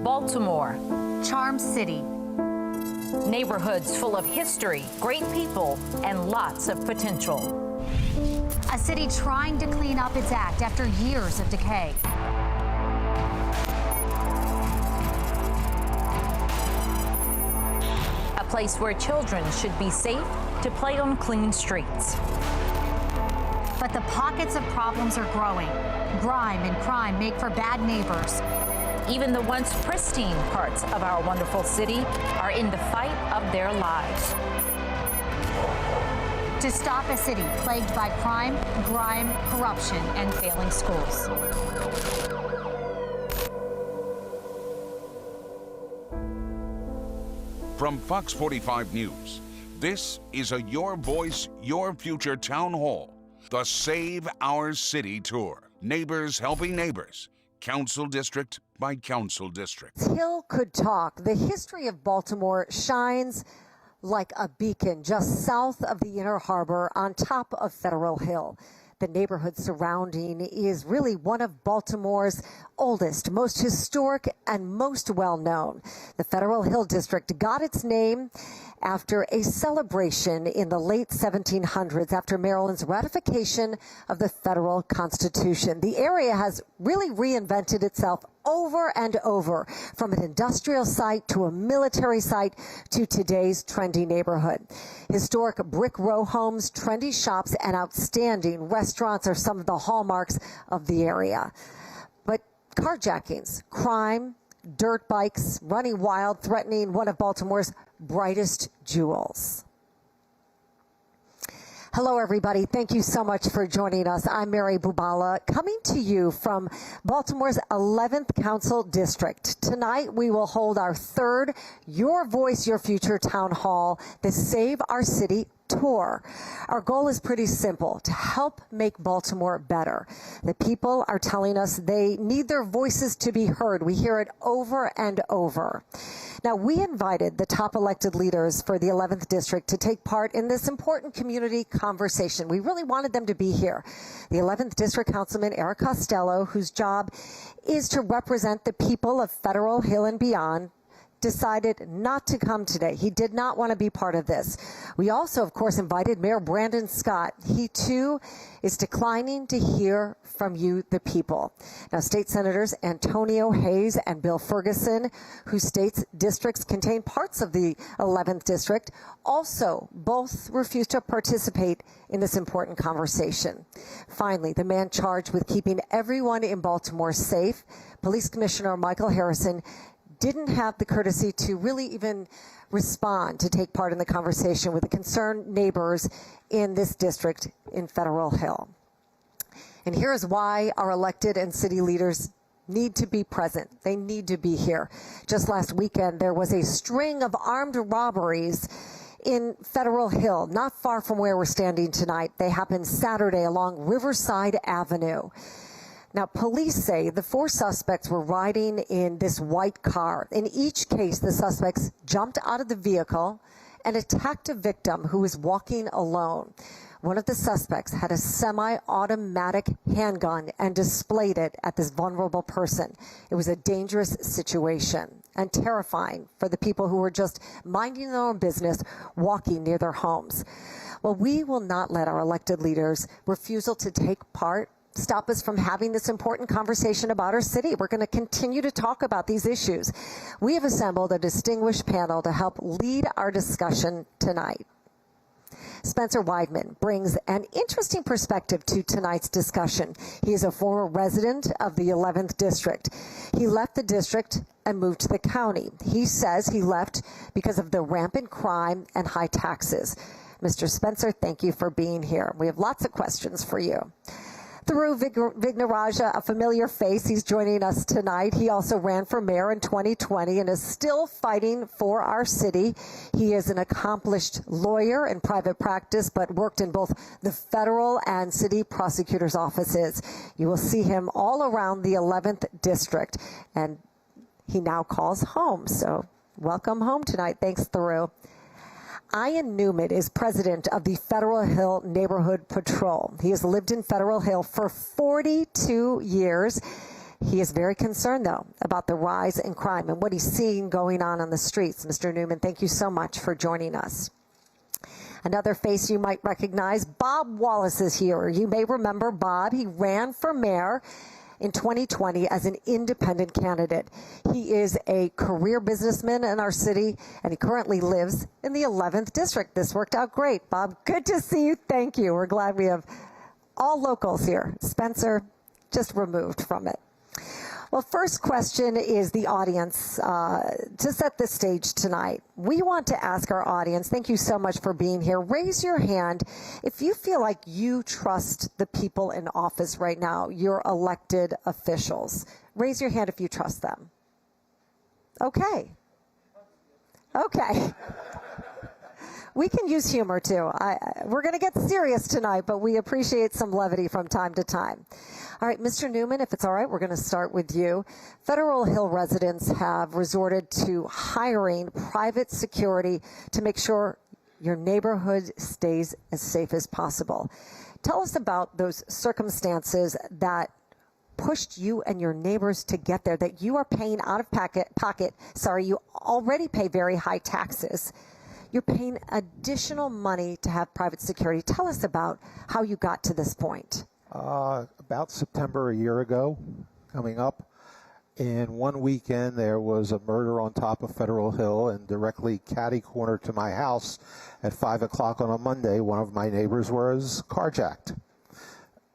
Baltimore, Charm City. Neighborhoods full of history, great people, and lots of potential. A city trying to clean up its act after years of decay. A place where children should be safe to play on clean streets. But the pockets of problems are growing. Grime and crime make for bad neighbors. Even the once pristine parts of our wonderful city are in the fight of their lives. To stop a city plagued by crime, grime, corruption, and failing schools. From Fox 45 News, this is a Your Voice, Your Future Town Hall, the Save Our City Tour. Neighbors helping neighbors, council district by council district. Hill could talk. The history of Baltimore shines like a beacon just south of the Inner Harbor on top of Federal Hill. The neighborhood surrounding is really one of Baltimore's oldest, most historic, and most well-known. The Federal Hill District got its name after a celebration in the late 1700s after Maryland's ratification of the federal Constitution. The area has really reinvented itself over and over, from an industrial site to a military site to today's trendy neighborhood. Historic brick row homes, trendy shops, and outstanding restaurants are some of the hallmarks of the area. But carjackings, crime, dirt bikes running wild, threatening one of Baltimore's brightest jewels. Hello, everybody. Thank you so much for joining us. I'm Mary Bubala, coming to you from Baltimore's 11th Council District. Tonight, we will hold our third Your Voice, Your Future Town Hall, the Save Our City Tour. Our goal is pretty simple: to help make Baltimore better. The people are telling us they need their voices to be heard. We hear it over and over. Now, we invited the top elected leaders for the 11th District to take part in this important community conversation. We really wanted them to be here. The 11th District Councilman Eric Costello, whose job is to represent the people of Federal Hill and beyond, decided not to come today. He did not want to be part of this. We also, of course, invited Mayor Brandon Scott. He, too, is declining to hear from you, the people. Now, State Senators Antonio Hayes and Bill Ferguson, whose state's districts contain parts of the 11th District, also both refused to participate in this important conversation. Finally, the man charged with keeping everyone in Baltimore safe, Police Commissioner Michael Harrison, didn't have the courtesy to really even respond to take part in the conversation with the concerned neighbors in this district in Federal Hill. And here's why our elected and city leaders need to be present. They need to be here. Just last weekend, there was a string of armed robberies in Federal Hill, not far from where we're standing tonight. They happened Saturday along Riverside Avenue. Now, police say the four suspects were riding in this white car. In each case, the suspects jumped out of the vehicle and attacked a victim who was walking alone. One of the suspects had a semi-automatic handgun and displayed it at this vulnerable person. It was a dangerous situation and terrifying for the people who were just minding their own business, walking near their homes. Well, we will not let our elected leaders' refusal to take part stop us from having this important conversation about our city. We're going to continue to talk about these issues. We have assembled a distinguished panel to help lead our discussion tonight. Spencer Weidman brings an interesting perspective to tonight's discussion. He is a former resident of the 11th District. He left the district and moved to the county. He says he left because of the rampant crime and high taxes. Mr. Spencer, thank you for being here. We have lots of questions for you. Through Vignaraja, a familiar face, he's joining us tonight. He also ran for mayor in 2020 and is still fighting for our city. He is an accomplished lawyer in private practice, but worked in both the federal and city prosecutor's offices. You will see him all around the 11th District, and he now calls home. So welcome home tonight. Thanks, Thoreau. Ian Newman is president of the Federal Hill Neighborhood Patrol. He has lived in Federal Hill for 42 years. He is very concerned, though, about the rise in crime and what he's seeing going on the streets. Mr. Newman, thank you so much for joining us. Another face you might recognize, Bob Wallace is here. You may remember Bob. He ran for mayor in 2020 as an independent candidate. He is a career businessman in our city, and he currently lives in the 11th district. This worked out great. Bob, good to see you. Thank you. We're glad we have all locals here. Spencer, just removed from it. Well, first question is the audience. To set the stage tonight, we want to ask our audience, thank you so much for being here. Raise your hand if you feel like you trust the people in office right now, your elected officials. Raise your hand if you trust them. Okay. Okay. We can use humor, too. We're going to get serious tonight, but we appreciate some levity from time to time. All right, Mr. Newman, if it's all right, we're going to start with you. Federal Hill residents have resorted to hiring private security to make sure your neighborhood stays as safe as possible. Tell us about those circumstances that pushed you and your neighbors to get there, that you are paying out of pocket. Sorry, you already pay very high taxes. You're paying additional money to have private security. Tell us about how you got to this point. About September a year ago, coming up, in one weekend there was a murder on top of Federal Hill, and directly catty-corner to my house at 5 o'clock on a Monday, one of my neighbors was carjacked.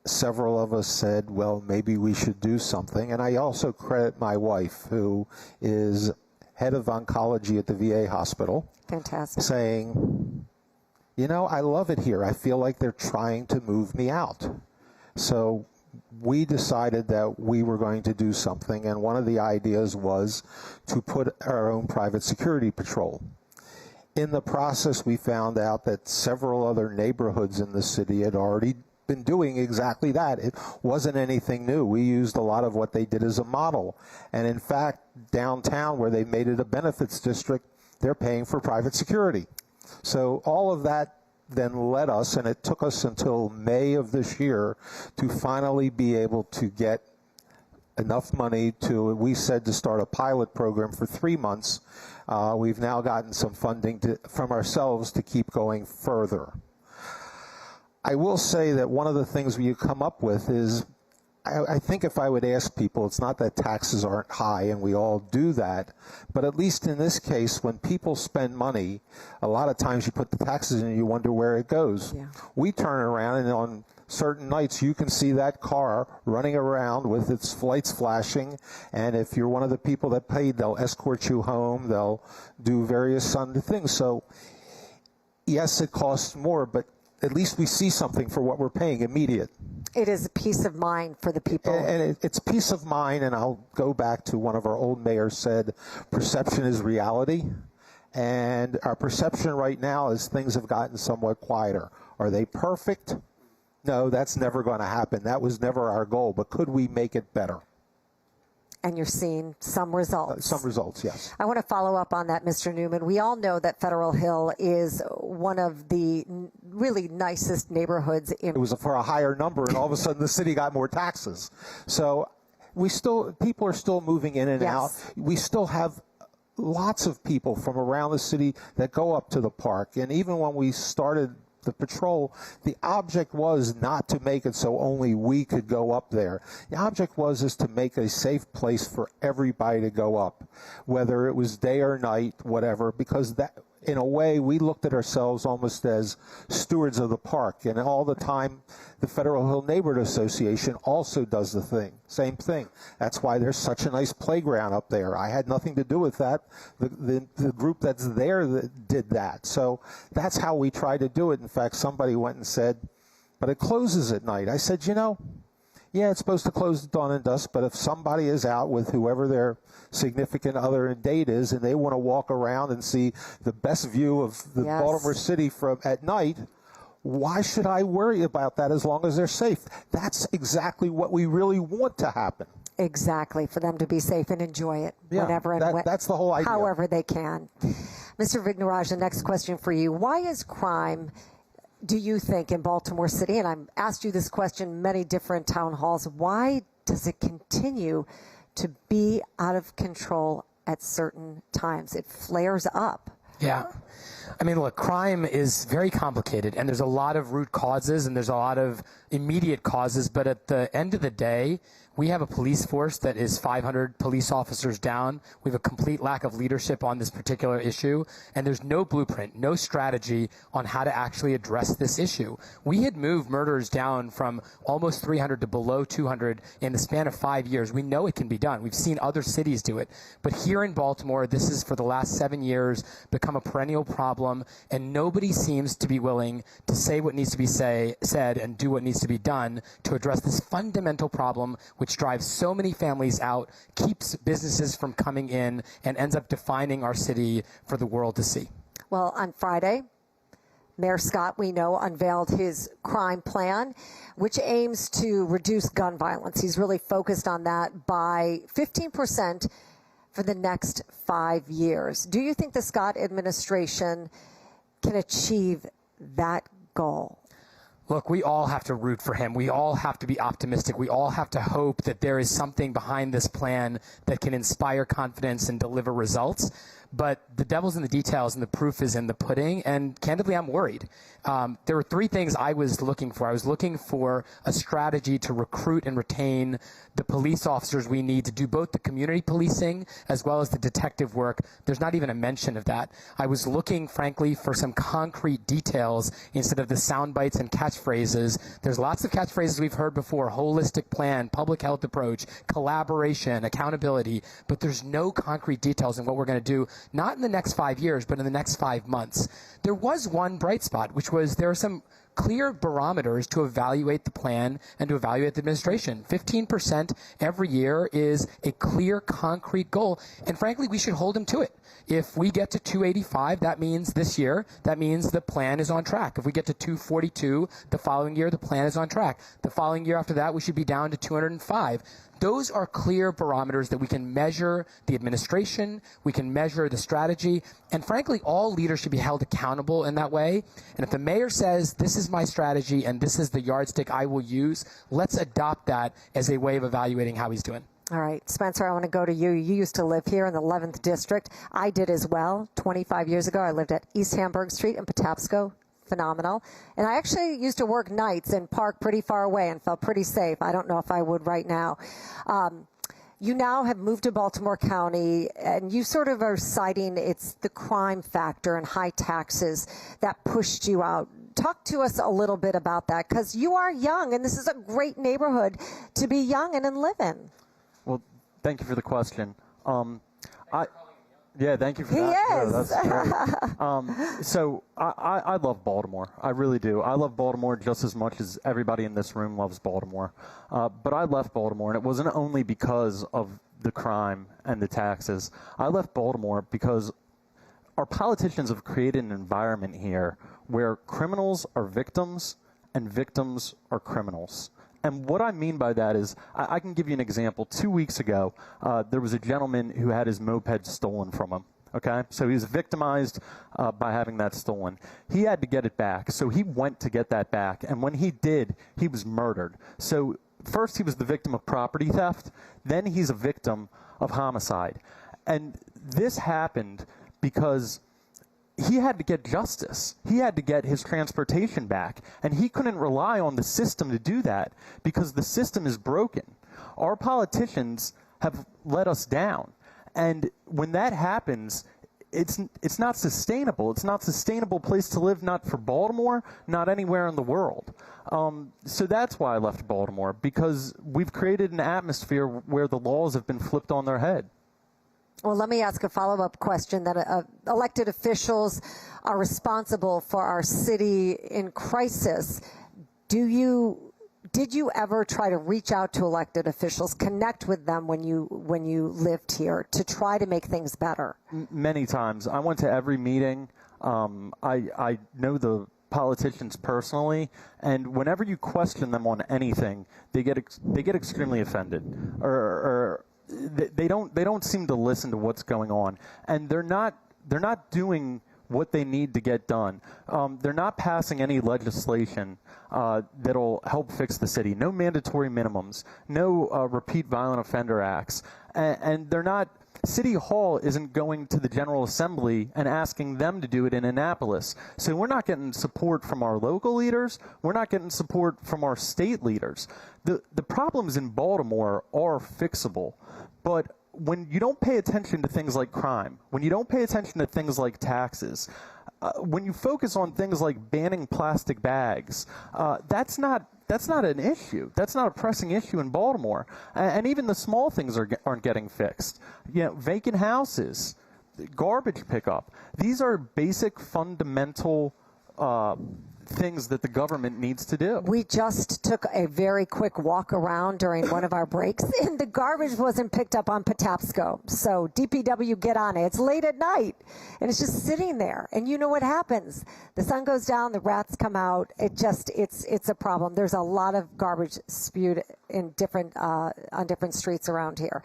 Several of us said, well, maybe we should do something, and I also credit my wife, who is head of oncology at the VA hospital. Fantastic. Saying, you know, I love it here. I feel like they're trying to move me out. So we decided that we were going to do something, and one of the ideas was to put our own private security patrol. In the process, we found out that several other neighborhoods in the city had already been doing exactly that. It wasn't anything new. We used a lot of what they did as a model. And in fact, downtown, where they made it a benefits district, they're paying for private security. So all of that then led us, and it took us until May of this year to finally be able to get enough money to, we said, to start a pilot program for 3 months. We've now gotten some funding from ourselves to keep going further. I will say that one of the things you come up with is, I think if I would ask people, it's not that taxes aren't high, and we all do that, but at least in this case, when people spend money, a lot of times you put the taxes in and you wonder where it goes. Yeah. We turn around, and on certain nights you can see that car running around with its lights flashing, and if you're one of the people that paid, they'll escort you home, they'll do various other things. So yes, it costs more, but at least we see something for what we're paying immediate. It is a peace of mind for the people. And it's peace of mind, and I'll go back to one of our old mayors said, perception is reality. And our perception right now is things have gotten somewhat quieter. Are they perfect? No, that's never going to happen. That was never our goal, but could we make it better? And you're seeing some results. Some results, yes. I want to follow up on that, Mr. Newman. We all know that Federal Hill is one of the really nicest neighborhoods in. It was for a higher number, and all of a sudden the city got more taxes. So people are still moving in and out. We still have lots of people from around the city that go up to the park. And even when we started the patrol, the object was not to make it so only we could go up there. The object is to make a safe place for everybody to go up, whether it was day or night, whatever, because that, in a way, we looked at ourselves almost as stewards of the park. And all the time, the Federal Hill Neighborhood Association also does the same thing. That's why there's such a nice playground up there. I had nothing to do with that. The group that's there that did that. So that's how we try to do it. In fact, somebody went and said, but it closes at night. I said, you know, yeah, it's supposed to close at dawn and dusk, but if somebody is out with whoever their significant other and date is, and they want to walk around and see the best view of the Baltimore City at night, why should I worry about that as long as they're safe? That's exactly what we really want to happen. Exactly, for them to be safe and enjoy it whenever and that's the whole idea. However they can. Mr. Vignaraj, the next question for you. Why is crime, do you think, in Baltimore City, and I've asked you this question in many different town halls, why does it continue to be out of control at certain times? It flares up. Yeah. I mean, look, crime is very complicated, and there's a lot of root causes, and there's a lot of immediate causes, but at the end of the day, we have a police force that is 500 police officers down. We have a complete lack of leadership on this particular issue, and there's no blueprint, no strategy on how to actually address this issue. We had moved murders down from almost 300 to below 200 in the span of 5 years. We know it can be done. We've seen other cities do it. But here in Baltimore, this has, for the last 7 years, become a perennial problem, and nobody seems to be willing to say what needs to be said and do what needs to be done to address this fundamental problem, which drives so many families out, keeps businesses from coming in, and ends up defining our city for the world to see. Well, on Friday, Mayor Scott, we know, unveiled his crime plan, which aims to reduce gun violence. He's really focused on that by 15% for the next 5 years. Do you think the Scott administration can achieve that goal? Look, we all have to root for him. We all have to be optimistic. We all have to hope that there is something behind this plan that can inspire confidence and deliver results. But the devil's in the details, and the proof is in the pudding. And candidly, I'm worried. There were 3 things I was looking for. I was looking for a strategy to recruit and retain the police officers we need to do both the community policing as well as the detective work. There's not even a mention of that. I was looking, frankly, for some concrete details instead of the sound bites and catchphrases. There's lots of catchphrases we've heard before: holistic plan, public health approach, collaboration, accountability. But there's no concrete details in what we're going to do, not in the next 5 years, but in the next 5 months. There was one bright spot, which was there are some clear barometers to evaluate the plan and to evaluate the administration. 15% every year is a clear, concrete goal, and frankly, we should hold him to it. If we get to 285, that means this year, that means the plan is on track. If we get to 242, the following year, the plan is on track. The following year after that, we should be down to 205. Those are clear barometers that we can measure the administration, we can measure the strategy, and frankly, all leaders should be held accountable in that way. And if the mayor says, this is my strategy and this is the yardstick I will use, let's adopt that as a way of evaluating how he's doing. All right, Spencer, I want to go to you. You used to live here in the 11th District. I did as well. 25 years ago, I lived at East Hamburg Street in Patapsco. Phenomenal. And I actually used to work nights and park pretty far away and felt pretty safe. I don't know if I would right now. You now have moved to Baltimore County, and you sort of are citing it's the crime factor and high taxes that pushed you out. Talk to us a little bit about that, because you are young, and this is a great neighborhood to be young and live in. Well, thank you for the question. Yeah, thank you for that. He Yeah, is. that's great. So I love Baltimore. I really do. I love Baltimore just as much as everybody in this room loves Baltimore. But I left Baltimore, and it wasn't only because of the crime and the taxes. I left Baltimore because our politicians have created an environment here where criminals are victims and victims are criminals. And what I mean by that is, I can give you an example. 2 weeks ago, there was a gentleman who had his moped stolen from him. Okay, so he was victimized by having that stolen. He had to get it back, so he went to get that back. And when he did, he was murdered. So first he was the victim of property theft, then he's a victim of homicide. And this happened because he had to get justice. He had to get his transportation back. And he couldn't rely on the system to do that because the system is broken. Our politicians have let us down. And when that happens, it's not sustainable. It's not a sustainable place to live, not for Baltimore, not anywhere in the world. So that's why I left Baltimore, because we've created an atmosphere where the laws have been flipped on their head. Well, let me ask a follow-up question that elected officials are responsible for our city in crisis. Did you ever try to reach out to elected officials, connect with them when you lived here to try to make things better? Many times. I went to every meeting. I know the politicians personally, and whenever you question them on anything, they get extremely offended, or they don't seem to listen to what's going on, and they're not doing what they need to get done. They're not passing any legislation that'll help fix the city. No mandatory minimums, no repeat violent offender acts, and they're not. City Hall isn't going to the General Assembly and asking them to do it in Annapolis. So we're not getting support from our local leaders. We're not getting support from our state leaders. The problems in Baltimore are fixable, but when you don't pay attention to things like crime, when you don't pay attention to things like taxes, when you focus on things like banning plastic bags, that's not an issue. That's not a pressing issue in Baltimore. And even the small things aren't getting fixed. You know, vacant houses, garbage pickup. These are basic, fundamental things that the government needs to do. We just took a very quick walk around during one of our breaks, and the garbage wasn't picked up on Patapsco. So DPW, get on it. It's late at night, and it's just sitting there. And you know what happens? The sun goes down, the rats come out. It's a problem. There's a lot of garbage spewed in on different streets around here.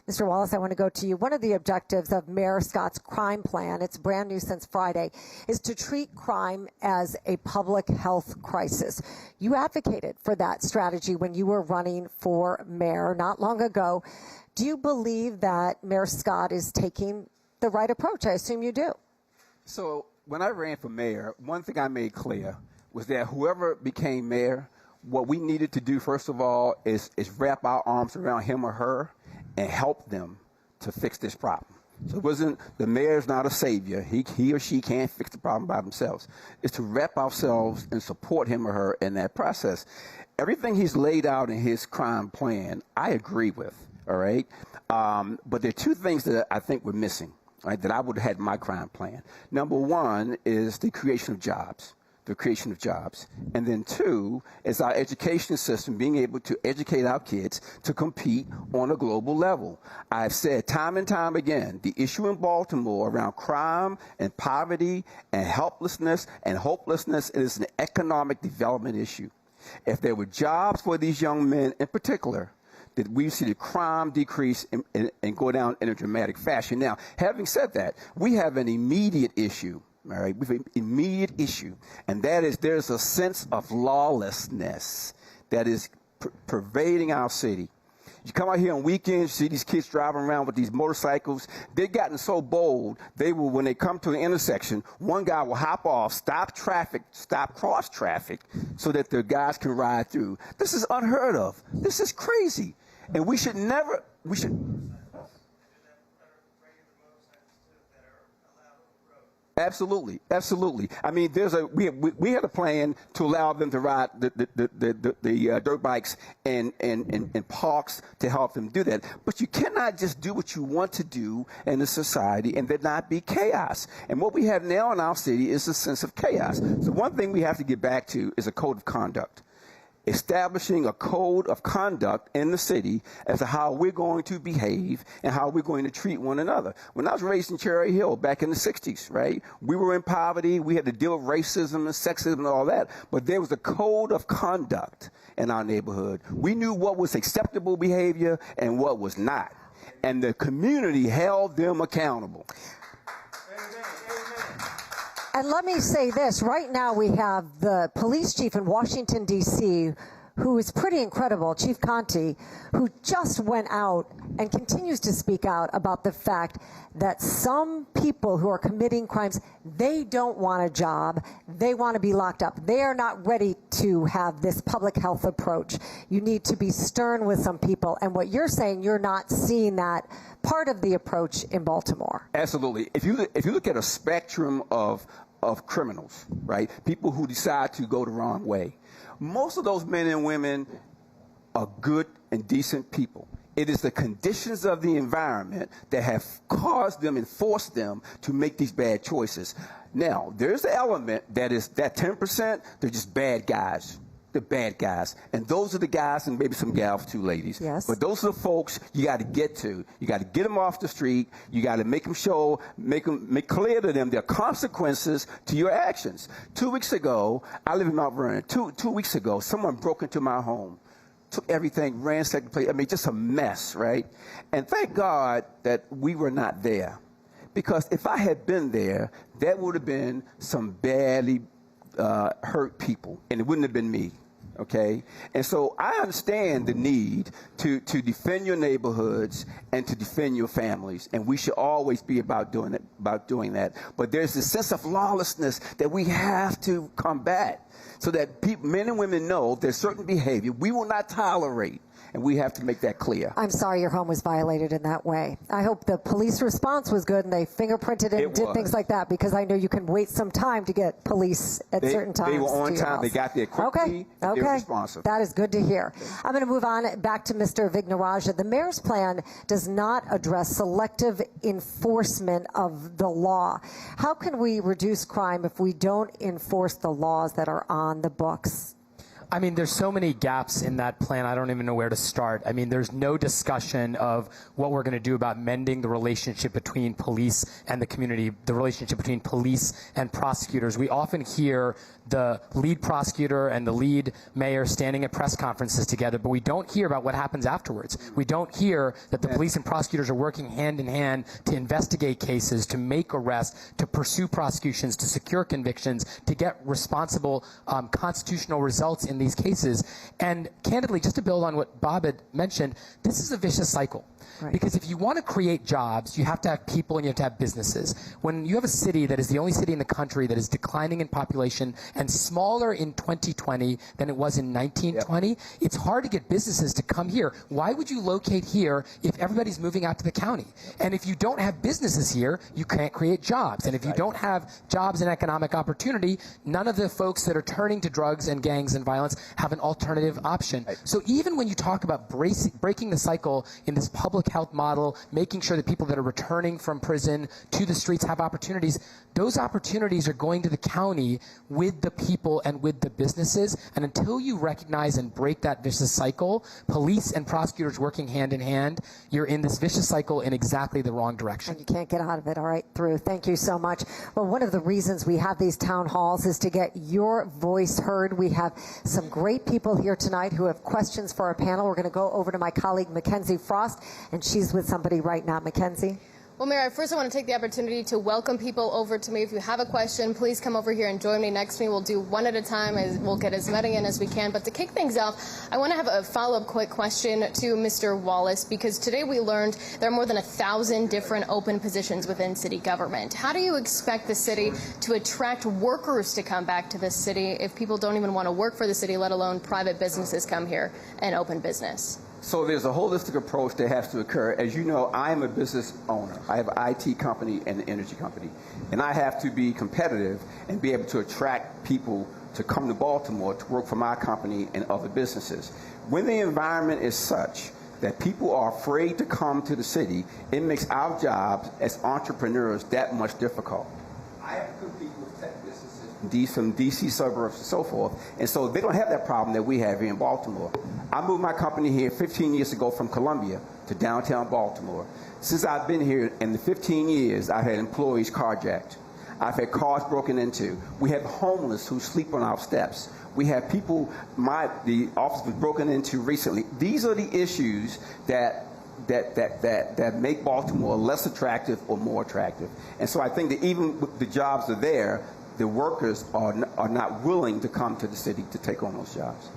Mr. Wallace, I want to go to you. One of the objectives of Mayor Scott's crime plan, it's brand new since Friday, is to treat crime as a public health crisis. You advocated for that strategy when you were running for mayor not long ago. Do you believe that Mayor Scott is taking the right approach? I assume you do. So when I ran for mayor, one thing I made clear was that whoever became mayor, what we needed to do, first of all, is wrap our arms around him or her and help them to fix this problem. So it wasn't, the mayor's not a savior. He or she can't fix the problem by themselves. It's to wrap ourselves and support him or her in that process. Everything he's laid out in his crime plan, I agree with, all right? But there are two things that I think we're missing, right, that I would have had in my crime plan. Number one is the creation of jobs. And then two is our education system being able to educate our kids to compete on a global level. I've said time and time again, the issue in Baltimore around crime and poverty and helplessness and hopelessness is an economic development issue. If there were jobs for these young men in particular, that we see the crime decrease and go down in a dramatic fashion. Now, having said that, we have an immediate issue. All right, we have an immediate issue, and that is there's a sense of lawlessness that is pervading our city. You come out here on weekends, see these kids driving around with these motorcycles. They've gotten so bold, when they come to the intersection, one guy will hop off, stop cross traffic, so that the guys can ride through. This is unheard of. This is crazy, and we should. Absolutely. I mean, we had a plan to allow them to ride the dirt bikes in parks to help them do that. But you cannot just do what you want to do in a society and there not be chaos. And what we have now in our city is a sense of chaos. So one thing we have to get back to is a code of conduct. Establishing a code of conduct in the city as to how we're going to behave and how we're going to treat one another. When I was raised in Cherry Hill back in the 60s, right, we were in poverty. We had to deal with racism and sexism and all that. But there was a code of conduct in our neighborhood. We knew what was acceptable behavior and what was not. And the community held them accountable. And let me say this. Right now we have the police chief in Washington, D.C., who is pretty incredible, Chief Conte, who just went out and continues to speak out about the fact that some people who are committing crimes, they don't want a job. They want to be locked up. They are not ready to have this public health approach. You need to be stern with some people. And what you're saying, you're not seeing that part of the approach in Baltimore. Absolutely. If you look at a spectrum of criminals, right, people who decide to go the wrong way, most of those men and women are good and decent people. It is the conditions of the environment that have caused them and forced them to make these bad choices. Now, there's the element that is that 10%, they're just bad guys. The bad guys. And those are the guys, and maybe some gals too, ladies. Yes. But those are the folks you got to get to. You got to get them off the street. You got to make clear to them there are consequences to your actions. 2 weeks ago, I live in Mount Vernon. Two weeks ago, someone broke into my home, took everything, ransacked the place. I mean, just a mess, right? And thank God that we were not there. Because if I had been there, there would have been some badly hurt people, and it wouldn't have been me. Okay, and so I understand the need to defend your neighborhoods and to defend your families, and we should always be about doing that. But there's this sense of lawlessness that we have to combat, so that men and women know there's certain behavior we will not tolerate. And we have to make that clear. I'm sorry your home was violated in that way. I hope the police response was good and they fingerprinted it and did things like that, because I know you can wait some time to get police at certain times. They were on time. They got there quickly. Okay. They were responsive. That is good to hear. I'm going to move on back to Mr. Vignarajah. The mayor's plan does not address selective enforcement of the law. How can we reduce crime if we don't enforce the laws that are on the books? I mean, there's so many gaps in that plan, I don't even know where to start. I mean, there's no discussion of what we're going to do about mending the relationship between police and the community, the relationship between police and prosecutors. We often hear the lead prosecutor and the lead mayor standing at press conferences together, but we don't hear about what happens afterwards. We don't hear that the police and prosecutors are working hand in hand to investigate cases, to make arrests, to pursue prosecutions, to secure convictions, to get responsible constitutional results in these cases. And candidly, just to build on what Bob had mentioned, this is a vicious cycle. Right. Because if you want to create jobs, you have to have people and you have to have businesses. When you have a city that is the only city in the country that is declining in population and smaller in 2020 than it was in 1920, it's hard to get businesses to come here. Why would you locate here if everybody's moving out to the county? And if you don't have businesses here, you can't create jobs. And if you don't have jobs and economic opportunity, none of the folks that are turning to drugs and gangs and violence have an alternative option. So even when you talk about breaking the cycle in this public health model, making sure that people that are returning from prison to the streets have opportunities, those opportunities are going to the county with the people and with the businesses. And until you recognize and break that vicious cycle, police and prosecutors working hand in hand, you're in this vicious cycle in exactly the wrong direction. And you can't get out of it. All right, Drew, thank you so much. Well, one of the reasons we have these town halls is to get your voice heard. We have some great people here tonight who have questions for our panel. We're going to go over to my colleague, Mackenzie Frost, and she's with somebody right now. Mackenzie? Well, Mayor, first I want to take the opportunity to welcome people over to me. If you have a question, please come over here and join me next to me. We'll do one at a time. We'll get as many in as we can. But to kick things off, I want to have a follow-up quick question to Mr. Wallace, because today we learned there are more than 1,000 different open positions within city government. How do you expect the city to attract workers to come back to the city if people don't even want to work for the city, let alone private businesses come here and open business? So there's a holistic approach that has to occur. As you know, I am a business owner. I have an IT company and an energy company. And I have to be competitive and be able to attract people to come to Baltimore to work for my company and other businesses. When the environment is such that people are afraid to come to the city, it makes our jobs as entrepreneurs that much difficult. I have to compete with tech businesses from DC suburbs and so forth, and so they don't have that problem that we have here in Baltimore. I moved my company here 15 years ago from Columbia to downtown Baltimore. Since I've been here in the 15 years, I've had employees carjacked. I've had cars broken into. We have homeless who sleep on our steps. We have people, the office was broken into recently. These are the issues that make Baltimore less attractive or more attractive. And so I think that even with the jobs are there, the workers are not willing to come to the city to take on those jobs.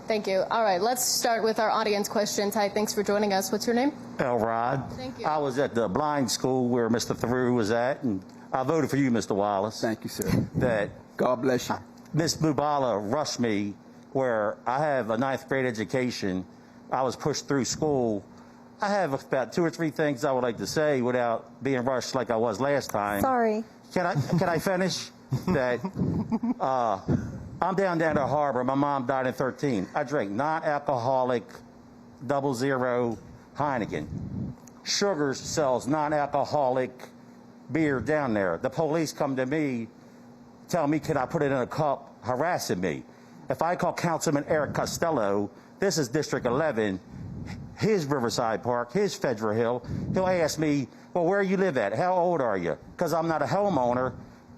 Thank you. All right, let's start with our audience questions. Hi, thanks for joining us. What's your name? Elrod. Thank you. I was at the blind school where Mr. Theroux was at, and I voted for you, Mr. Wallace. Thank you, sir. That God bless you. Ms. Bubala rushed me where I have a 9th grade education. I was pushed through school. I have about 2 or 3 things I would like to say without being rushed like I was last time. Sorry. Can I finish? That I'm down there in the harbor. My mom died in 13. I drank non-alcoholic 00 Heineken. Sugars sells non-alcoholic beer down there. The police come to me, tell me, can I put it in a cup, harassing me. If I call Councilman Eric Costello, this is District 11, his Riverside Park, his Federal Hill, he'll ask me, well, where you live at? How old are you? Because I'm not a homeowner.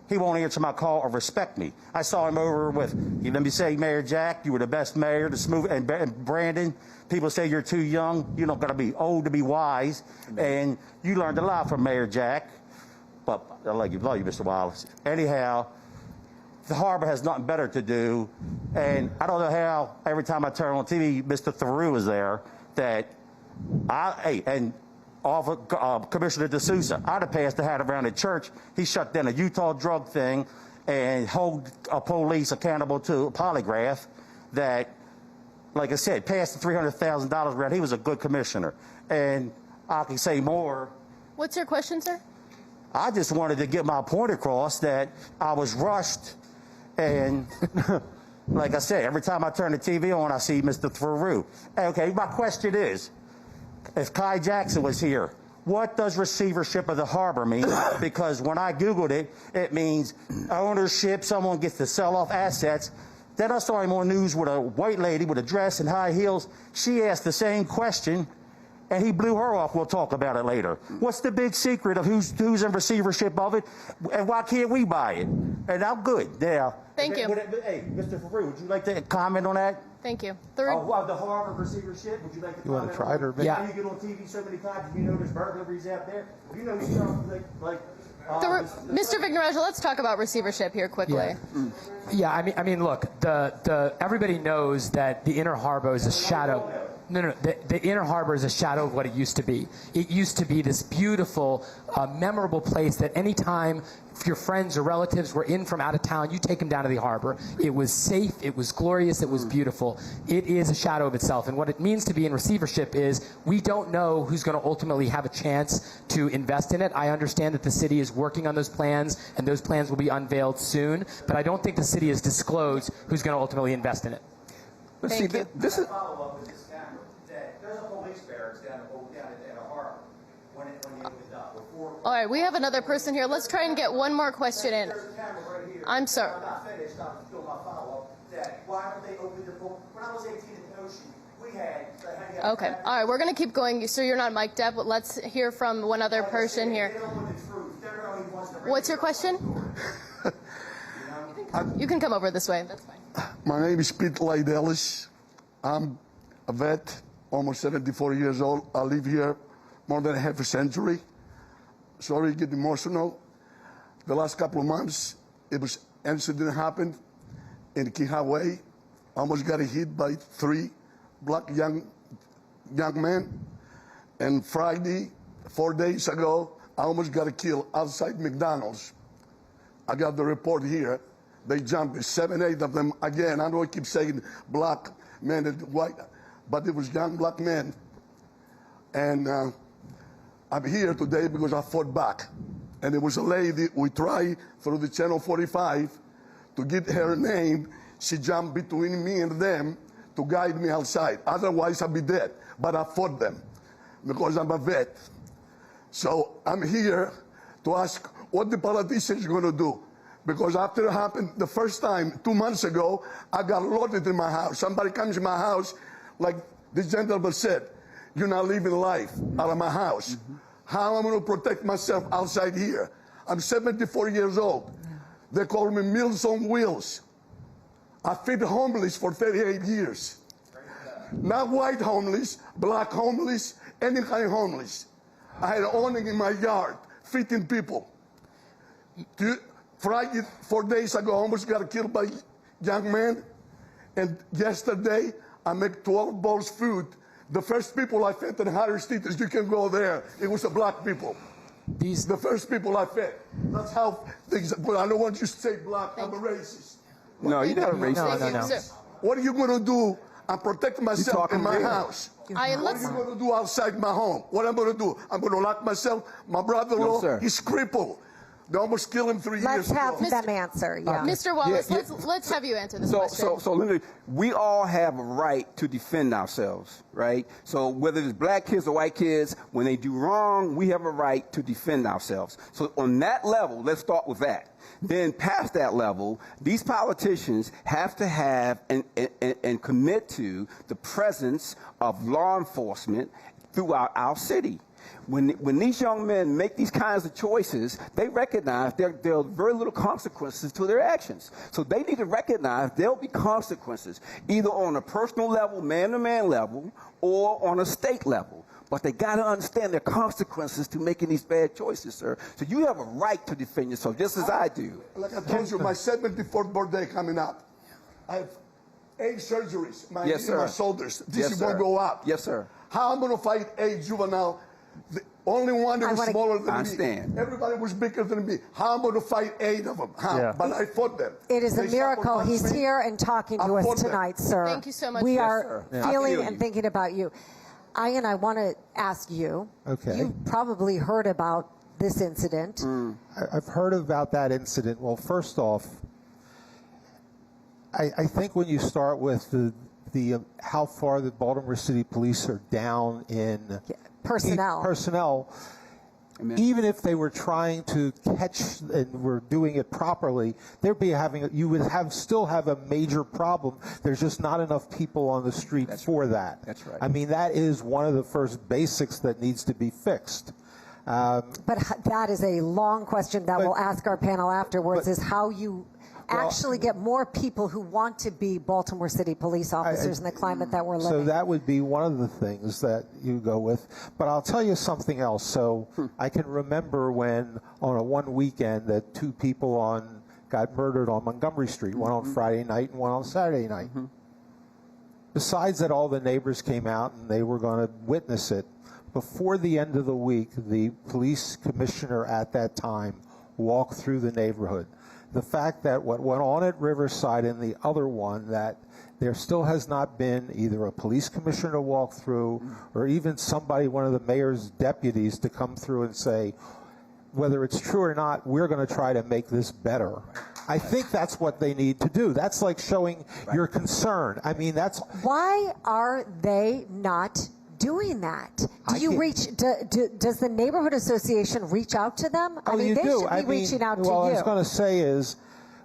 He won't answer my call or respect me. I saw him over with, let me say, Mayor Jack, you were the best mayor, the smooth, and Brandon, people say you're too young. You're not going to be old to be wise. And you learned a lot from Mayor Jack. but I love you, Mr. Wallace. Anyhow, the harbor has nothing better to do, and I don't know how every time I turn on TV, Mr. Theroux is there, that Commissioner D'Souza, I'd have passed the hat around the church. He shut down a Utah drug thing and hold police accountable to a polygraph that, like I said, passed the $300,000 around. He was a good commissioner. And I can say more. What's your question, sir? I just wanted to get my point across that I was rushed. And like I said, every time I turn the TV on, I see Mr. Theroux. Okay, my question is, if Kai Jackson was here, what does receivership of the harbor mean? Because when I Googled it, it means ownership, someone gets to sell off assets. Then I saw him on news with a white lady with a dress and high heels. She asked the same question, and he blew her off. We'll talk about it later. What's the big secret of who's in receivership of it, and why can't we buy it? And I'm good. Yeah. Thank you. Hey, Mr. Theroux, would you like to comment on that? Thank you. The harbor receivership, would you like to comment? You want to try it or maybe? Yeah. You get on TV so many times, you know there's burglaries out there. You know stuff like Mr. Vignoraggio, let's talk about receivership here quickly. Yeah, I mean, look, everybody knows that the Inner Harbor is a shadow. No. The Inner Harbor is a shadow of what it used to be. It used to be this beautiful, memorable place that any time if your friends or relatives were in from out of town, you take them down to the harbor. It was safe, it was glorious, it was beautiful. It is a shadow of itself. And what it means to be in receivership is we don't know who's going to ultimately have a chance to invest in it. I understand that the city is working on those plans, and those plans will be unveiled soon. But I don't think the city has disclosed who's going to ultimately invest in it. But see, this is... There's a police barracks down at the harbor when you opened up. All right, we have another person here. Let's try and get one more question in. There's a camera right here. I'm sorry. I'm not finished. I'm still my follow-up. Why don't they open the pool? When I was 18 in the ocean, we had... Okay. All right, we're going to keep going. So you're not mic'd up. Let's hear from one other person here. What's your question? You can come over this way. That's fine. My name is Pete Lydelis. I'm a vet, almost 74 years old. I live here more than half a century. Sorry to get emotional. The last couple of months, incident happened in Kihaway. I almost got hit by 3 black young men. And Friday, 4 days ago, I almost got killed outside McDonald's. I got the report here. They jumped 7, 8 of them again. I know I keep saying black men and white, but it was young black men. And I'm here today because I fought back. And there was a lady, we tried through the Channel 45 to get her name. She jumped between me and them to guide me outside. Otherwise, I'd be dead. But I fought them because I'm a vet. So I'm here to ask what the politicians are going to do. Because after it happened the first time, 2 months ago, I got loaded in my house. Somebody comes in my house, like this gentleman said, you're not living life out of my house. How am I going to protect myself outside here? I'm 74 years old. They call me Meals on Wheels. I feed homeless for 38 years. Not white homeless, black homeless, any kind of homeless. I had an awning in my yard, feeding people. Friday, 4 days ago, I almost got killed by a young man. And yesterday, I made 12 bowls food. The first people I fed in Harris Street, you can go there. It was the black people. The first people I fed. That's how things. But I don't want you to say black. I'm a racist. No, you're not a racist. No. What are you going to do? I'm protecting myself in my house. What are you going to do outside my home? What I'm going to do? I'm going to lock myself. My brother-in-law, he's crippled. They almost killed him 3 years ago. Let's have them answer. Yeah. Mr. Wallace, let's have you answer this question. So literally, we all have a right to defend ourselves, right? So whether it's black kids or white kids, when they do wrong, we have a right to defend ourselves. So on that level, let's start with that. Then past that level, these politicians have to have and commit to the presence of law enforcement throughout our city. When these young men make these kinds of choices, they recognize there are very little consequences to their actions. So they need to recognize there'll be consequences, either on a personal level, man-to-man level, or on a state level. But they got to understand their consequences to making these bad choices, sir. So you have a right to defend yourself, just as I do. Like I told you, my 74th birthday coming up. I have 8 surgeries. My shoulders. This is going to go up. Yes, sir. How I'm going to fight 8 juvenile? The only one that was smaller than me. I understand. Everybody was bigger than me. How I'm going to fight 8 of them? How? Yeah. But I fought them. It is a miracle he's here and talking to us tonight, sir. Thank you so much. We are feeling and thinking about you. Ian, I want to ask you. Okay. You've probably heard about this incident. I've heard about that incident. Well, first off, I think when you start with the how far the Baltimore City Police are down in personnel, even if they were trying to catch and were doing it properly, you would still have a major problem. There's just not enough people on the street for that. That's right. I mean, that is one of the first basics that needs to be fixed. But that is a long question that we'll ask our panel afterwards, is how you actually get more people who want to be Baltimore City police officers in the climate that we're living. So that would be one of the things that you go with. But I'll tell you something else. So I can remember when on one weekend that 2 people got murdered on Montgomery Street, one on Friday night and one on Saturday night. Besides that, all the neighbors came out and they were going to witness it. Before the end of the week, the police commissioner at that time walked through the neighborhood. The fact that what went on at Riverside and the other one, that there still has not been either a police commissioner to walk through or even somebody, one of the mayor's deputies, to come through and say, whether it's true or not, we're going to try to make this better. I think that's what they need to do. That's like showing your concern. I mean, that's... Why are they not doing that? Does the neighborhood association reach out to them? Oh, I mean, you they do. should be reaching out to you. What I was going to say is,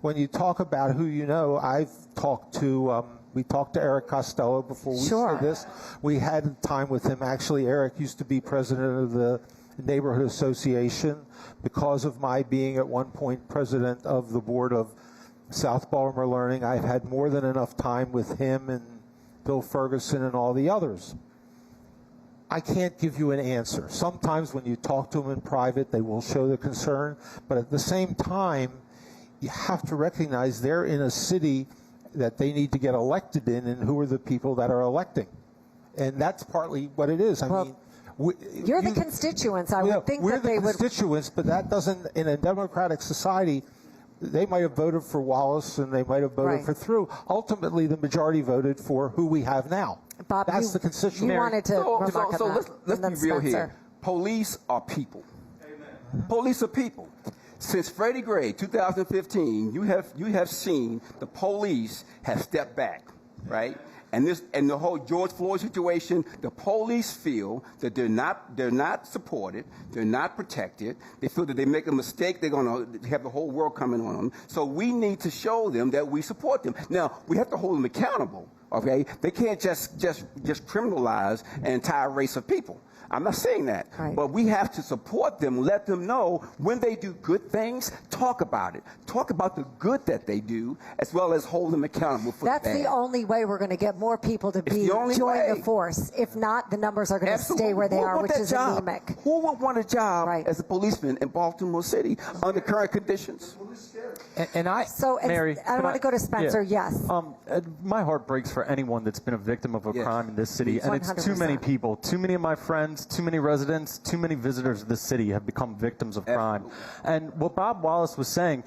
when you talk about who you know, I've talked to, we talked to Eric Costello before we said this. We had time with him. Actually, Eric used to be president of the neighborhood association. Because of my being at one point president of the board of South Baltimore Learning, I've had more than enough time with him and Bill Ferguson and all the others. I can't give you an answer. Sometimes when you talk to them in private, they will show their concern, but at the same time, you have to recognize they're in a city that they need to get elected in, and who are the people that are electing. And that's partly what it is. I mean, you're the constituents. I would think that they would... We're the constituents, but that doesn't, in a democratic society, they might have voted for Wallace and they might have voted for Through. Ultimately, the majority voted for who we have now. Bob, that's the constituent. You wanted to remark on that. Let's be real here. Police are people. Amen. Police are people. Since Freddie Gray, 2015, you have seen the police have stepped back, right? And the whole George Floyd situation, the police feel that they're not supported, they're not protected. They feel that they make a mistake, they're going to have the whole world coming on them. So we need to show them that we support them. Now, we have to hold them accountable. Okay, they can't just criminalize an entire race of people. I'm not saying that, but we have to support them, let them know when they do good things, talk about it. Talk about the good that they do, as well as hold them accountable for the bad. That's the only way we're going to get more people to join the force. If not, the numbers are going to stay where they are, which is anemic. Who would want a job as a policeman in Baltimore City under current conditions? Mary, I want to go to Spencer. Yes. My heart breaks for anyone that's been a victim of a crime in this city, and it's too many people. Too many of my friends, too many residents, too many visitors of this city have become victims of crime. And what Bob Wallace was saying,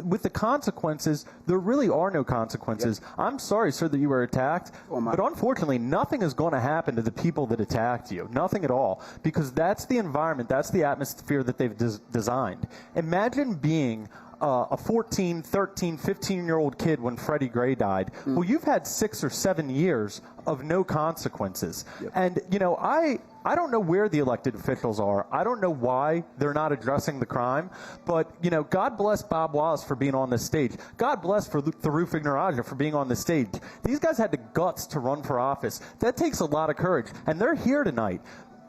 with the consequences, there really are no consequences. I'm sorry, sir, that you were attacked, but unfortunately, nothing is going to happen to the people that attacked you. Nothing at all, because that's the environment, that's the atmosphere that they've designed. Imagine being a 14, 13, 15-year-old kid when Freddie Gray died. Well, you've had 6 or 7 years of no consequences. And, you know, I don't know where the elected officials are. I don't know why they're not addressing the crime. But, you know, God bless Bob Wallace for being on this stage. God bless Tharouf Ignaraja for being on the stage. These guys had the guts to run for office. That takes a lot of courage. And they're here tonight.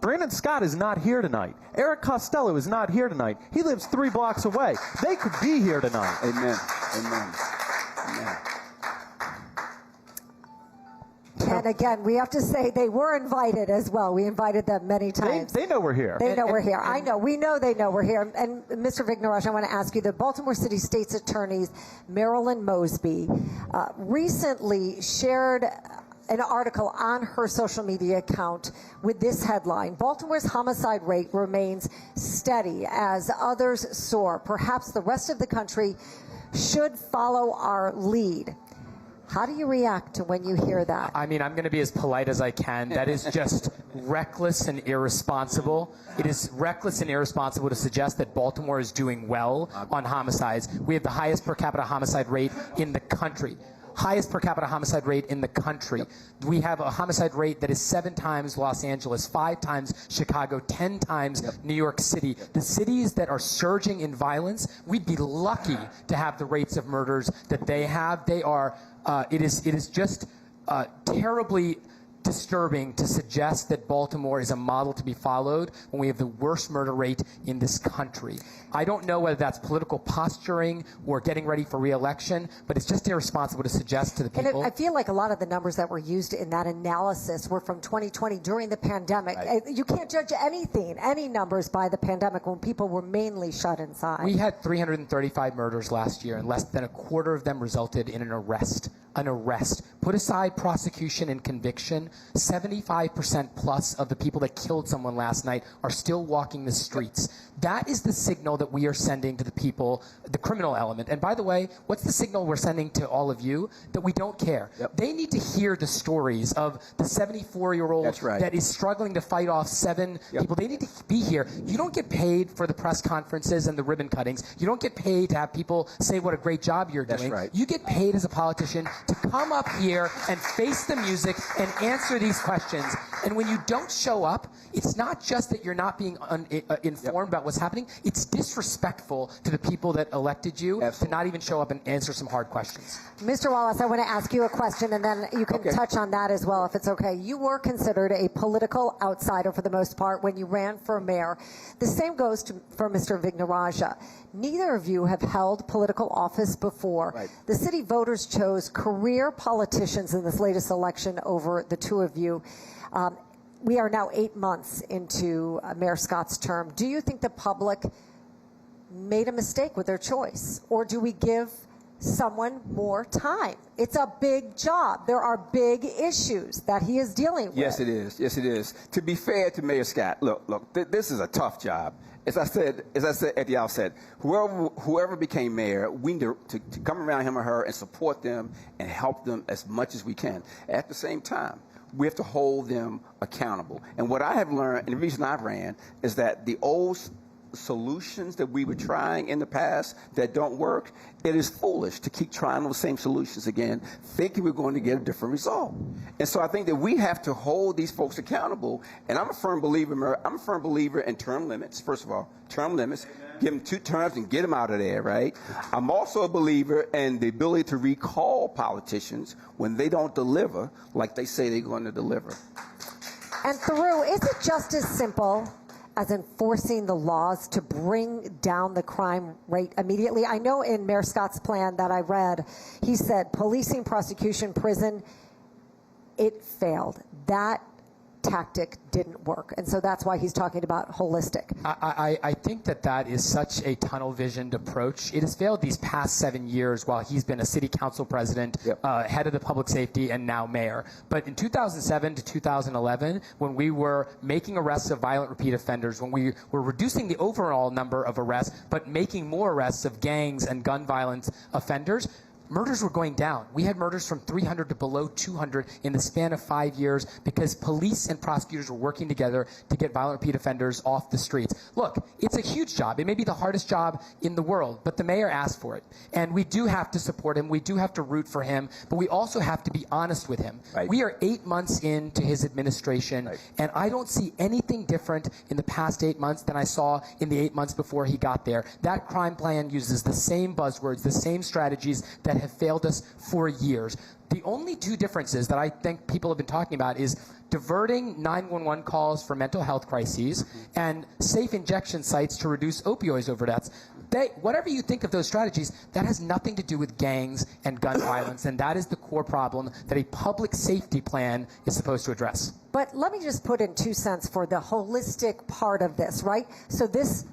Brandon Scott is not here tonight. Eric Costello is not here tonight. He lives 3 blocks away. They could be here tonight. Amen. Amen. Amen. And again, we have to say they were invited as well. We invited them many times. They know we're here. They know we're here. I know. We know they know we're here. And Mr. Vigneraj, I want to ask you, the Baltimore City State's Attorney, Marilyn Mosby, recently shared an article on her social media account with this headline: Baltimore's homicide rate remains steady as others soar. Perhaps the rest of the country should follow our lead. How do you react to when you hear that? I mean, I'm going to be as polite as I can. That is just reckless and irresponsible. It is reckless and irresponsible to suggest that Baltimore is doing well on homicides. We have the highest per capita homicide rate in the country. Highest per capita homicide rate in the country. We have a homicide rate that is 7 times Los Angeles, 5 times Chicago, 10 times New York City. The cities that are surging in violence, we'd be lucky to have the rates of murders that they have. They are, it is just terribly disturbing to suggest that Baltimore is a model to be followed when we have the worst murder rate in this country. I don't know whether that's political posturing or getting ready for re-election, but it's just irresponsible to suggest to the people. And I feel like a lot of the numbers that were used in that analysis were from 2020 during the pandemic. Right. You can't judge anything, any numbers by the pandemic when people were mainly shut inside. We had 335 murders last year, and less than a quarter of them resulted in an arrest. An arrest. Put aside prosecution and conviction, 75% plus of the people that killed someone last night are still walking the streets. That is the signal that we are sending to the people, the criminal element. And by the way, what's the signal we're sending to all of you? That we don't care. They need to hear the stories of the 74-year-old that is struggling to fight off 7 people. They need to be here. You don't get paid for the press conferences and the ribbon cuttings. You don't get paid to have people say what a great job you're doing. You get paid as a politician to come up here and face the music and answer these questions. And when you don't show up, it's not just that you're not being informed about what's happening. It's disrespectful to the people that elected you to not even show up and answer some hard questions. Mr. Wallace, I want to ask you a question, and then you can touch on that as well, if it's okay. You were considered a political outsider for the most part when you ran for mayor. The same goes for Mr. Vigneraj. Neither of you have held political office before. The city voters chose career politicians in this latest election over the two of you. We are now 8 months into Mayor Scott's term. Do you think the public made a mistake with their choice, or do we give someone more time? It's a big job. There are big issues that he is dealing with. Yes, it is. Yes, it is. To be fair to Mayor Scott, look, this is a tough job. As I said at the outset, whoever became mayor, we need to come around him or her and support them and help them as much as we can. At the same time, we have to hold them accountable. And what I have learned, and the reason I ran, is that the old solutions that we were trying in the past that don't work, it is foolish to keep trying those same solutions again, thinking we're going to get a different result. And so I think that we have to hold these folks accountable. And I'm a firm believer in term limits. First of all, term limits. Give them 2 terms and get them out of there, right? I'm also a believer in the ability to recall politicians when they don't deliver like they say they're going to deliver. And Theroux, is it just as simple as enforcing the laws to bring down the crime rate immediately? I know in Mayor Scott's plan that I read, he said policing, prosecution, prison, it failed. That tactic didn't work. And so that's why he's talking about holistic. I think that is such a tunnel-visioned approach. It has failed these past 7 years while he's been a city council president, head of the public safety, and now mayor. But in 2007 to 2011, when we were making arrests of violent repeat offenders, when we were reducing the overall number of arrests, but making more arrests of gangs and gun violence offenders, murders were going down. We had murders from 300 to below 200 in the span of 5 years because police and prosecutors were working together to get violent repeat offenders off the streets. Look, it's a huge job. It may be the hardest job in the world, but the mayor asked for it. And we do have to support him. We do have to root for him, but we also have to be honest with him. We are 8 months into his administration, and I don't see anything different in the past 8 months than I saw in the 8 months before he got there. That crime plan uses the same buzzwords, the same strategies that that have failed us for years. The only two differences that I think people have been talking about is diverting 911 calls for mental health crises and safe injection sites to reduce opioid overdoses. Whatever you think of those strategies, that has nothing to do with gangs and gun violence, and that is the core problem that a public safety plan is supposed to address. But let me just put in 2 cents for the holistic part of this, right? So this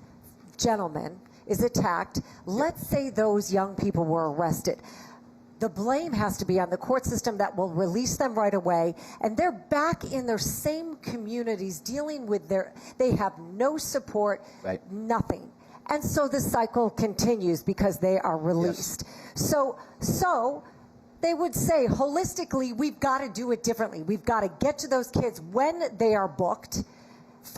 gentleman is attacked. Let's say those young people were arrested. The blame has to be on the court system that will release them right away, and they're back in their same communities dealing with they have no support, nothing. And so the cycle continues because they are released. So they would say, holistically, we've got to do it differently. We've got to get to those kids when they are booked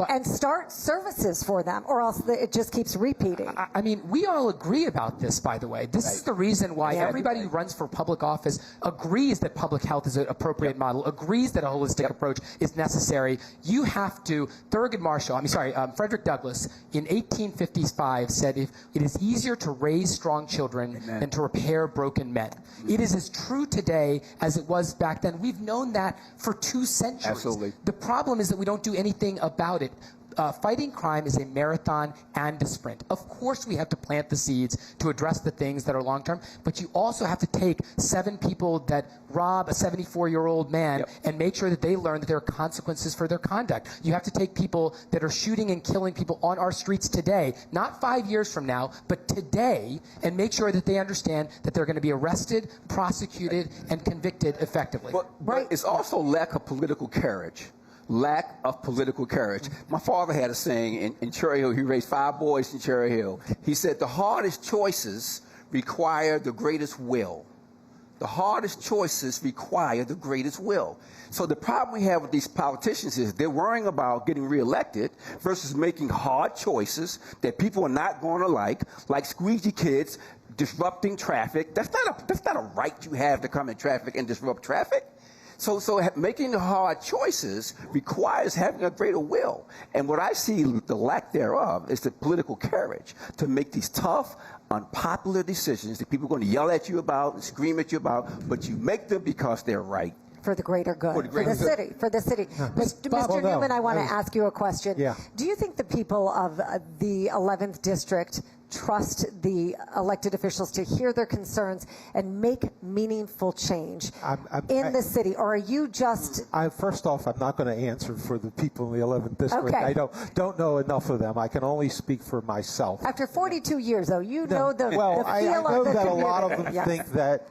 and start services for them, or else it just keeps repeating. I mean, we all agree about this, by the way. This is the reason why everybody who runs for public office agrees that public health is an appropriate model, agrees that a holistic approach is necessary. You have to, Frederick Douglass in 1855 said, it is easier to raise strong children than to repair broken men. It is as true today as it was back then. We've known that for 2 centuries. Absolutely. The problem is that we don't do anything about it. Fighting crime is a marathon and a sprint. Of course, we have to plant the seeds to address the things that are long-term, but you also have to take 7 people that rob a 74-year-old man and make sure that they learn that there are consequences for their conduct. You have to take people that are shooting and killing people on our streets today, not 5 years from now, but today, and make sure that they understand that they're going to be arrested, prosecuted, and convicted effectively. But it's also lack of political courage. Lack of political courage. My father had a saying in Cherry Hill. He raised 5 boys in Cherry Hill. He said, the hardest choices require the greatest will. The hardest choices require the greatest will. So the problem we have with these politicians is they're worrying about getting reelected versus making hard choices that people are not going to like squeegee kids disrupting traffic. That's not a right you have to come in traffic and disrupt traffic. So making the hard choices requires having a greater will. And what I see the lack thereof is the political courage to make these tough, unpopular decisions that people are going to yell at you about and scream at you about, but you make them because they're right. For the greater good, for the city. Mr. Newman, I want to ask you a question. Yeah. Do you think the people of the 11th District trust the elected officials to hear their concerns and make meaningful change in the city, or are you just... First off, I'm not going to answer for the people in the 11th District. Okay. I don't know enough of them. I can only speak for myself. After 42 years, though, you know the feel I know of the that community. a lot of them think that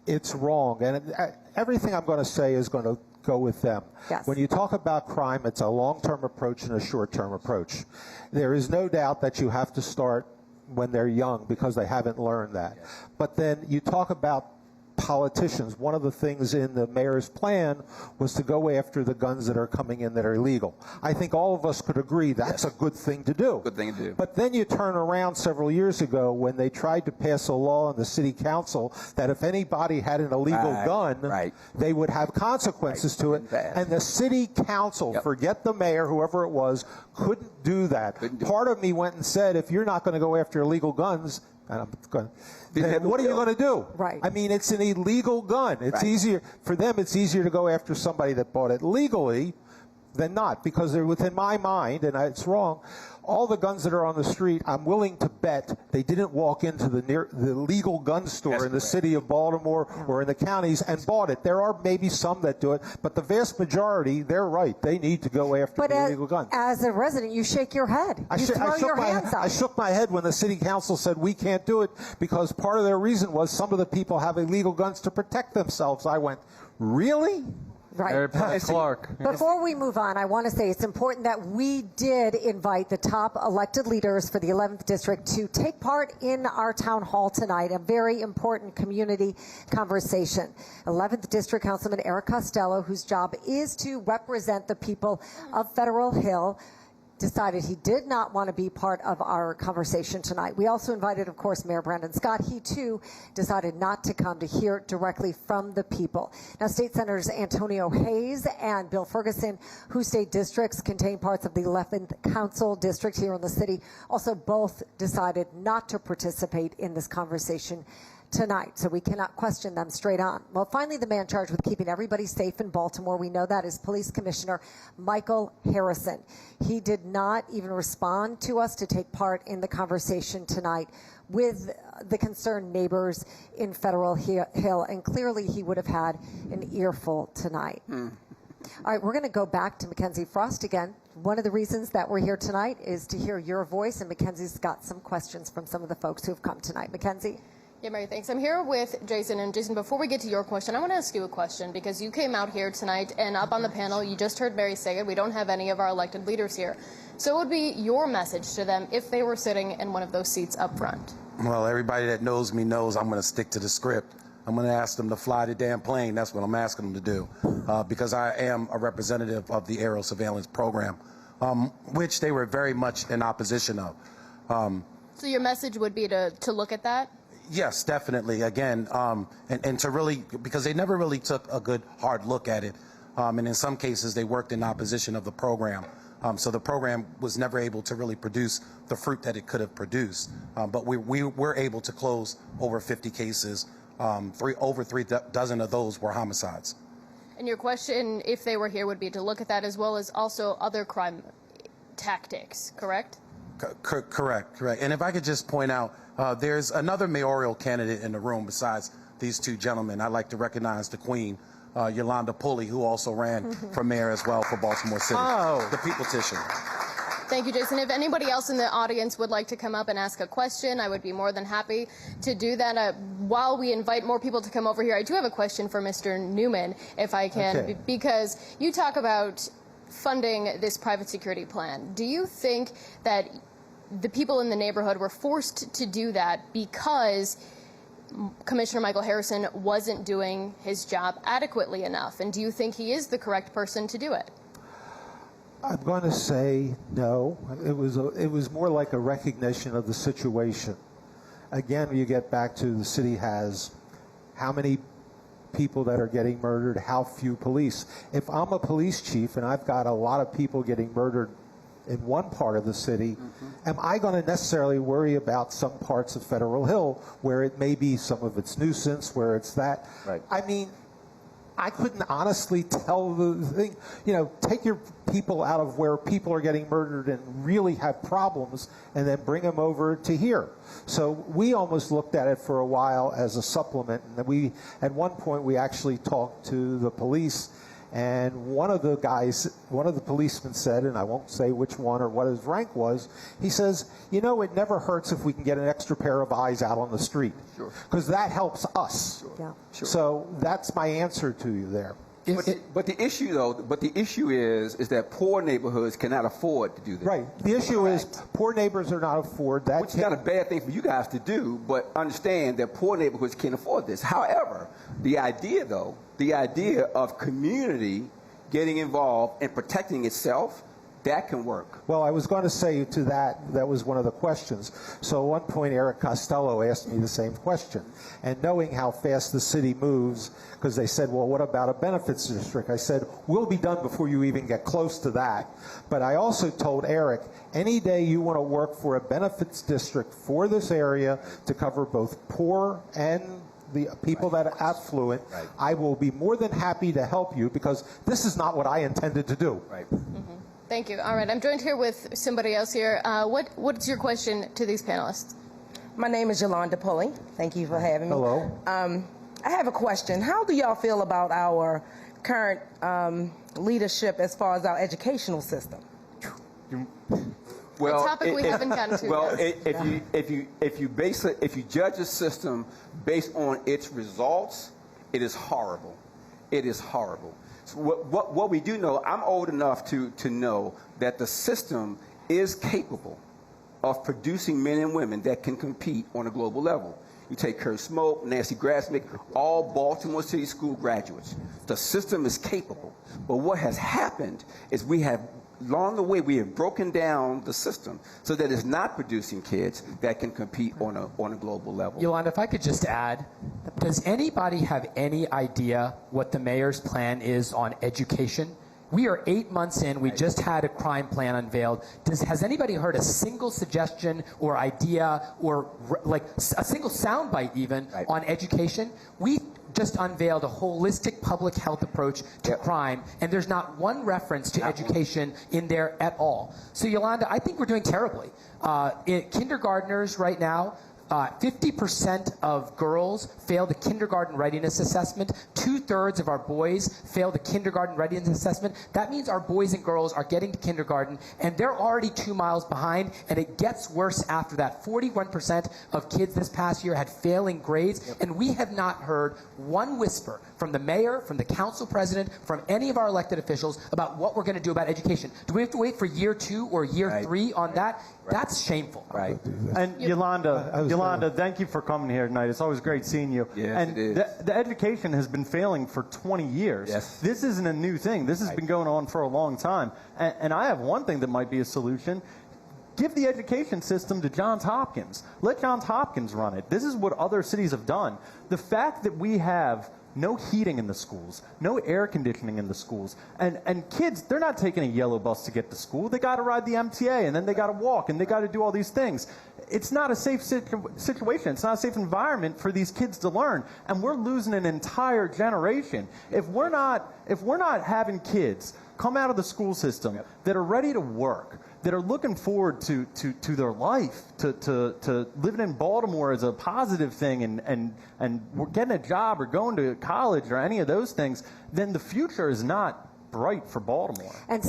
it's wrong, and everything I'm going to say is going to go with them. Yes. When you talk about crime, it's a long-term approach and a short-term approach. There is no doubt that you have to start when they're young because they haven't learned that. Yes. But then you talk about politicians. One of the things in the mayor's plan was to go after the guns that are coming in that are illegal. I think all of us could agree that's a good thing to do. Good thing to do. But then you turn around several years ago when they tried to pass a law in the city council that if anybody had an illegal gun, they would have consequences to it. And the city council, forget the mayor, whoever it was, couldn't do that. Part of me went and said, if you're not going to go after illegal guns, and I'm going, then what are you going to do? Right. I mean, it's an illegal gun. It's easier for them. It's easier to go after somebody that bought it legally than not, because they're within my mind, and it's wrong. All the guns that are on the street, I'm willing to bet they didn't walk into the legal gun store in the city of Baltimore or in the counties and bought it. There are maybe some that do it, but the vast majority, they're right. They need to go after the illegal gun. As a resident, you shake your head. You throw your hands up. I shook my head when the city council said we can't do it because part of their reason was some of the people have illegal guns to protect themselves. I went, really? Right. Clark. Before we move on, I want to say it's important that we did invite the top elected leaders for the 11th District to take part in our town hall tonight, a very important community conversation. 11th District Councilman Eric Costello, whose job is to represent the people of Federal Hill, decided he did not want to be part of our conversation tonight. We also invited, of course, Mayor Brandon Scott. He, too, decided not to come to hear directly from the people. Now, State Senators Antonio Hayes and Bill Ferguson, whose state districts contain parts of the 11th Council District here in the city, also both decided not to participate in this conversation tonight, so we cannot question them straight on. Well, finally, the man charged with keeping everybody safe in Baltimore, we know that, is Police Commissioner Michael Harrison. He did not even respond to us to take part in the conversation tonight with the concerned neighbors in Federal Hill, and clearly he would have had an earful tonight. All right, we're going to go back to Mackenzie Frost again. One of the reasons that we're here tonight is to hear your voice, and Mackenzie's got some questions from some of the folks who have come tonight. Mackenzie? Yeah, Mary, thanks. I'm here with Jason. And Jason, before we get to your question, I want to ask you a question, because you came out here tonight and up on the panel, you just heard Mary say it, we don't have any of our elected leaders here. So what would be your message to them if they were sitting in one of those seats up front? Well, everybody that knows me knows I'm going to stick to the script. I'm going to ask them to fly the damn plane. That's what I'm asking them to do, because I am a representative of the aerial surveillance program, which they were very much in opposition of. So your message would be to look at that? Yes, definitely. Again, and to really, because they never really took a good hard look at it. And in some cases, they worked in opposition of the program. So the program was never able to really produce the fruit that it could have produced. But we were able to close over 50 cases. Over 3 dozen of those were homicides. And your question, if they were here, would be to look at that as well as also other crime tactics, correct? Correct. And if I could just point out, there's another mayoral candidate in the room besides these two gentlemen. I'd like to recognize the Queen, Yolanda Pulley, who also ran for mayor as well for Baltimore City. Oh. The People Petition. Thank you, Jason. If anybody else in the audience would like to come up and ask a question, I would be more than happy to do that. While we invite more people to come over here, I do have a question for Mr. Newman, if I can, because you talk about funding this private security plan. Do you think that the people in the neighborhood were forced to do that because Commissioner Michael Harrison wasn't doing his job adequately enough? And do you think he is the correct person to do it? I'm going to say no. It was more like a recognition of the situation. Again, you get back to the city has how many people that are getting murdered, how few police. If I'm a police chief and I've got a lot of people getting murdered in one part of the city, am I going to necessarily worry about some parts of Federal Hill where it may be some of its nuisance, where it's that? Right. I mean, I couldn't honestly tell the thing. You know, take your people out of where people are getting murdered and really have problems, and then bring them over to here. So we almost looked at it for a while as a supplement, and we, at one point, we actually talked to the police. And one of the policemen said, and I won't say which one or what his rank was, he says, you know, it never hurts if we can get an extra pair of eyes out on the street. Sure. Because that helps us. Sure. Yeah. Sure. So that's my answer to you there. But the issue, though, is that poor neighborhoods cannot afford to do this. Right. The issue is poor neighbors are not afford that. Which is not a bad thing for you guys to do, but understand that poor neighborhoods can't afford this. However, the idea of community getting involved and protecting itself, that can work. Well, I was going to say to that was one of the questions. So at one point, Eric Costello asked me the same question. And knowing how fast the city moves, because they said, well, what about a benefits district? I said, we'll be done before you even get close to that. But I also told Eric, any day you want to work for a benefits district for this area to cover both poor and the people that are affluent, I will be more than happy to help you, because this is not what I intended to do. Right. Thank you. All right, I'm joined here with somebody else here. What's your question to these panelists? My name is Yolanda Pulley. Thank you for having me. Hello. I have a question. How do y'all feel about our current leadership as far as our educational system? Well, a topic we haven't gotten to. Well, if you judge a system based on its results, it is horrible. It is horrible. So what we do know, I'm old enough to know that the system is capable of producing men and women that can compete on a global level. You take Kurt Smoke, Nancy Grasmick, all Baltimore City School graduates. The system is capable. But what has happened is along the way, we have broken down the system so that it's not producing kids that can compete on a global level. Yolanda, if I could just add, does anybody have any idea what the mayor's plan is on education We are 8 months in. We just had a crime plan unveiled. Has anybody heard a single suggestion or idea or like a single soundbite even on education? We just unveiled a holistic public health approach to crime, and there's not one reference to education in there at all. So, Yolanda, I think we're doing terribly. Kindergartners right now, 50% of girls fail the kindergarten readiness assessment. 2/3 of our boys fail the kindergarten readiness assessment. That means our boys and girls are getting to kindergarten, and they're already 2 miles behind, and it gets worse after that. 41% of kids this past year had failing grades, and we have not heard one whisper from the mayor, from the council president, from any of our elected officials about what we're going to do about education. Do we have to wait for year 2 or year 3 on that? That's shameful. Right. And Yolanda, thank you for coming here tonight. It's always great seeing you. Yes, and it is. The education has been failing for 20 years. Yes. This isn't a new thing. This has been going on for a long time. And I have one thing that might be a solution. Give the education system to Johns Hopkins. Let Johns Hopkins run it. This is what other cities have done. The fact that we have no heating in the schools, no air conditioning in the schools, and kids, they're not taking a yellow bus to get to school. They got to ride the MTA, and then they got to walk, and they got to do all these things. It's not a safe situation. It's not a safe environment for these kids to learn, and we're losing an entire generation. If we're not having kids come out of the school system that are ready to work, that are looking forward to their life, to living in Baltimore as a positive thing and getting a job or going to college or any of those things, then the future is not bright for Baltimore. And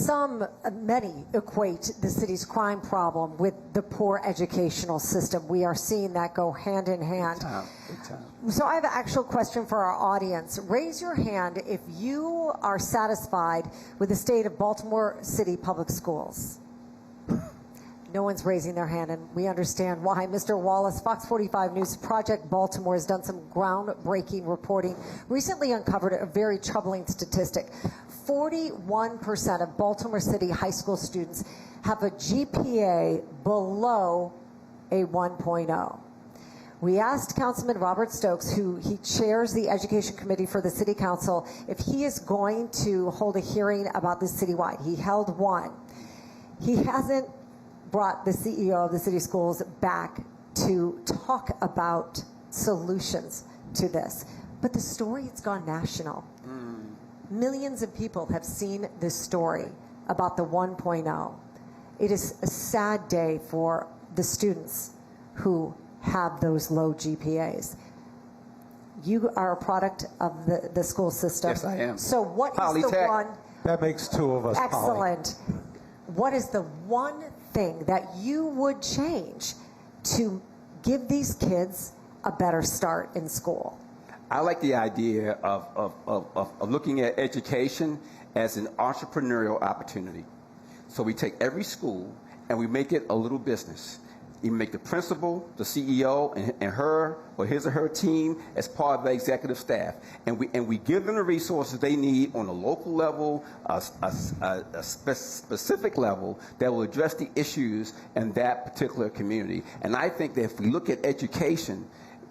many equate the city's crime problem with the poor educational system. We are seeing that go hand in hand. Big time. So I have an actual question for our audience. Raise your hand if you are satisfied with the state of Baltimore City Public Schools. No one's raising their hand, and we understand why. Mr. Wallace, Fox 45 News Project Baltimore has done some groundbreaking reporting, recently uncovered a very troubling statistic. 41% of Baltimore City high school students have a GPA below a 1.0. We asked Councilman Robert Stokes, he chairs the Education Committee for the City Council, if he is going to hold a hearing about this citywide. He held one. He hasn't brought the CEO of the city schools back to talk about solutions to this. But the story has gone national. Millions of people have seen this story about the 1.0. It is a sad day for the students who have those low GPAs. You are a product of the school system. Yes, I am. So what is the one... That makes two of us. Excellent. What is the one thing that you would change to give these kids a better start in school? I like the idea of looking at education as an entrepreneurial opportunity. So we take every school and we make it a little business. You make the principal, the CEO, and her or his or her team as part of the executive staff, and we give them the resources they need on a local level, a specific level that will address the issues in that particular community. And I think that if we look at education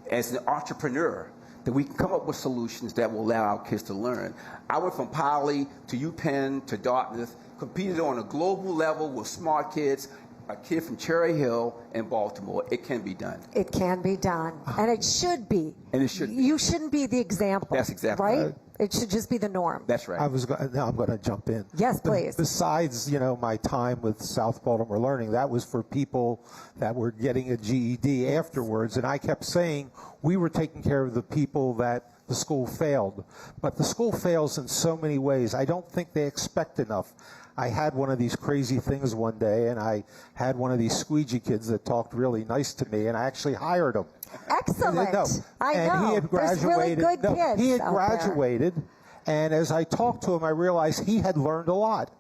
as an entrepreneur, that we can come up with solutions that will allow our kids to learn. I went from Poly to UPenn to Dartmouth, competed on a global level with smart kids. A kid from Cherry Hill in Baltimore. It can be done. It can be done. And it should be. And it should be. You shouldn't be the example. That's exactly right. It should just be the norm. That's right. Now I'm going to jump in. Yes, please. Besides, my time with South Baltimore Learning, that was for people that were getting a GED afterwards. And I kept saying we were taking care of the people that the school failed. But the school fails in so many ways. I don't think they expect enough. I had one of these crazy things one day, and I had one of these squeegee kids that talked really nice to me, and I actually hired him. Excellent. I know. And he had graduated. There's really good kids he had out graduated, and as I talked to him, I realized he had learned a lot.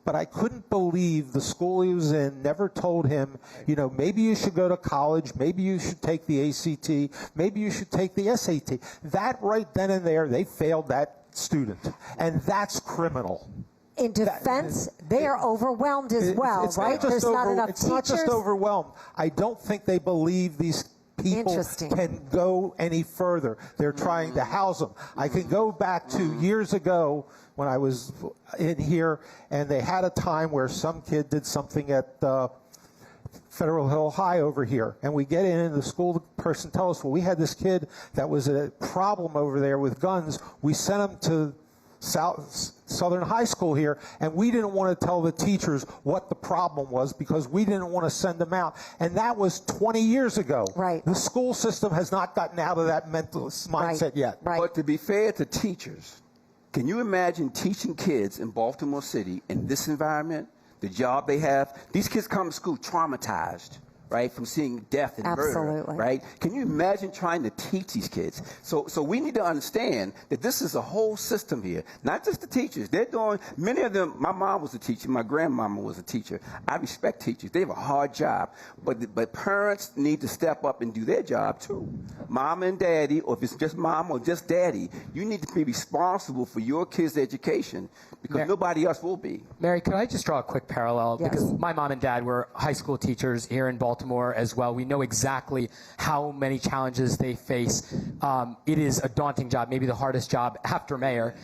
But I couldn't believe the school he was in never told him, maybe you should go to college, maybe you should take the ACT, maybe you should take the SAT. That right then and there, they failed that student, and that's criminal. In defense, they are overwhelmed as well, right? There's not enough teachers. It's not just overwhelmed. I don't think they believe these people can go any further. They're trying to house them. I can go back to years ago when I was in here, and they had a time where some kid did something at Federal Hill High over here, and we get in and the school person tells us, well, we had this kid that was a problem over there with guns. We sent him to Southern High School here, and we didn't want to tell the teachers what the problem was because we didn't want to send them out. And that was 20 years ago. Right. The school system has not gotten out of that mental mindset yet. Right. But to be fair to teachers, can you imagine teaching kids in Baltimore City in this environment, the job they have? These kids come to school traumatized, right, from seeing death and murder, right? Can you imagine trying to teach these kids? So we need to understand that this is a whole system here, not just the teachers. They're doing, many of them, my mom was a teacher, my grandmama was a teacher. I respect teachers. They have a hard job. But parents need to step up and do their job too. Mom and daddy, or if it's just mom or just daddy, you need to be responsible for your kids' education because nobody else will be. Mary, could I just draw a quick parallel? Yes. Because my mom and dad were high school teachers here in Baltimore as well. We know exactly how many challenges they face. It is a daunting job, maybe the hardest job after mayor.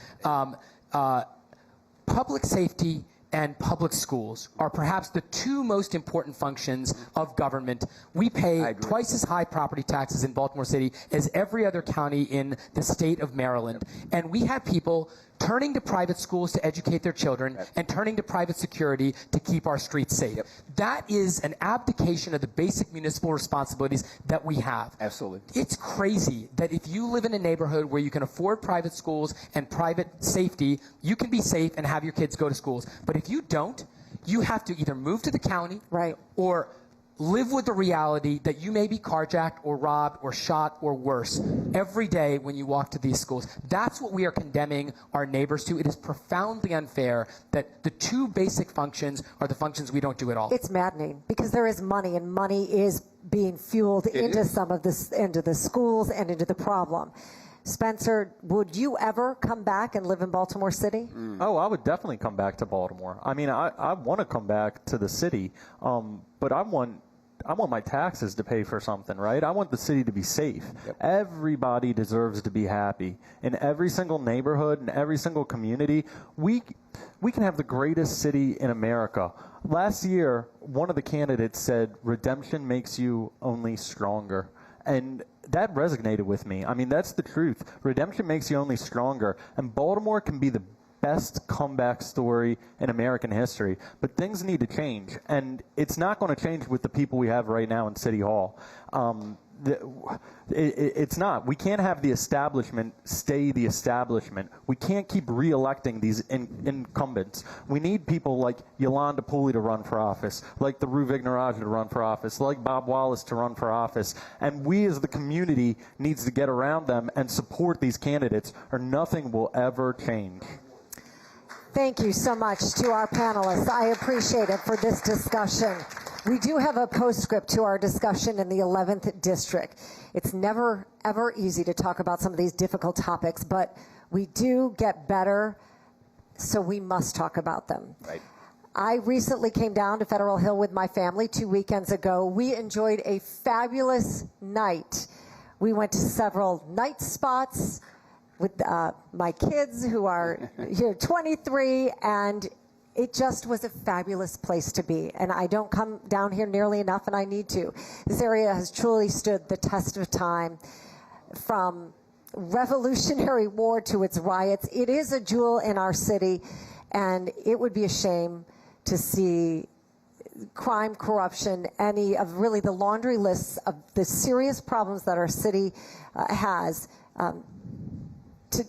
Public safety and public schools are perhaps the two most important functions of government. We pay twice as high property taxes in Baltimore City as every other county in the state of Maryland. And we have people turning to private schools to educate their children and turning to private security to keep our streets safe. That is an abdication of the basic municipal responsibilities that we have. Absolutely. It's crazy that if you live in a neighborhood where you can afford private schools and private safety, you can be safe and have your kids go to schools. But if you don't, you have to either move to the county or live with the reality that you may be carjacked or robbed or shot or worse every day when you walk to these schools. That's what we are condemning our neighbors to. It is profoundly unfair that the two basic functions are the functions we don't do at all. It's maddening because there is money, and money is being fueled into some of this, into the schools and into the problem. Spencer, would you ever come back and live in Baltimore City? Oh, I would definitely come back to Baltimore. I mean, I want to come back to the city, but I want my taxes to pay for something, right? I want the city to be safe. Everybody deserves to be happy. In every single neighborhood, in every single community, we can have the greatest city in America. Last year, one of the candidates said, redemption makes you only stronger. And that resonated with me. I mean, that's the truth. Redemption makes you only stronger. And Baltimore can be the best comeback story in American history. But things need to change. And it's not going to change with the people we have right now in City Hall. It's not. We can't have the establishment stay the establishment. We can't keep re-electing these incumbents. We need people like Yolanda Pooley to run for office, like the Rue Vignerage to run for office, like Bob Wallace to run for office. And we as the community needs to get around them and support these candidates, or nothing will ever change. Thank you so much to our panelists. I appreciate it for this discussion. We do have a postscript to our discussion in the 11th District. It's never, ever easy to talk about some of these difficult topics, but we do get better, so we must talk about them. Right. I recently came down to Federal Hill with my family 2 weekends ago. We enjoyed a fabulous night. We went to several night spots with my kids who are 23, and it just was a fabulous place to be. And I don't come down here nearly enough, and I need to. This area has truly stood the test of time, from Revolutionary War to its riots. It is a jewel in our city, and it would be a shame to see crime, corruption, any of really the laundry lists of the serious problems that our city has,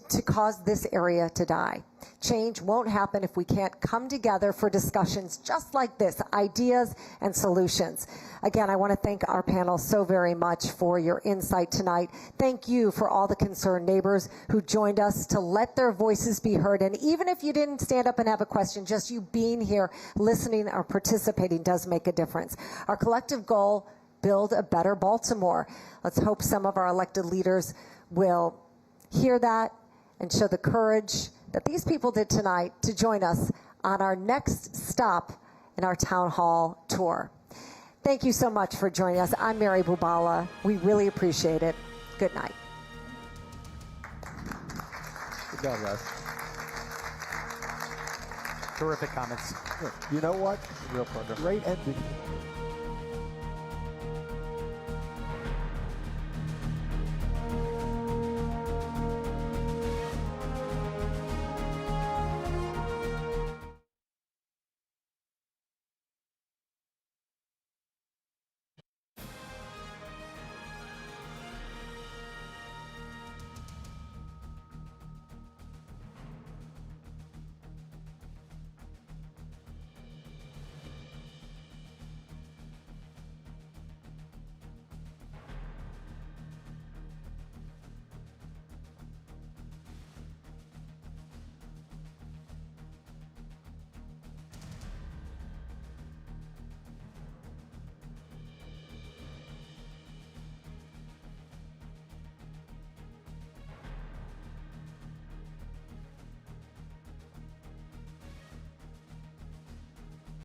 to cause this area to die. Change won't happen if we can't come together for discussions just like this, ideas and solutions. Again, I want to thank our panel so very much for your insight tonight. Thank you for all the concerned neighbors who joined us to let their voices be heard. And even if you didn't stand up and have a question, just you being here, listening or participating does make a difference. Our collective goal, build a better Baltimore. Let's hope some of our elected leaders will hear that and show the courage that these people did tonight to join us on our next stop in our town hall tour. Thank you so much for joining us. I'm Mary Bubala. We really appreciate it. Good night. Good job, guys. Terrific comments. You know what? Real pleasure. Great ending.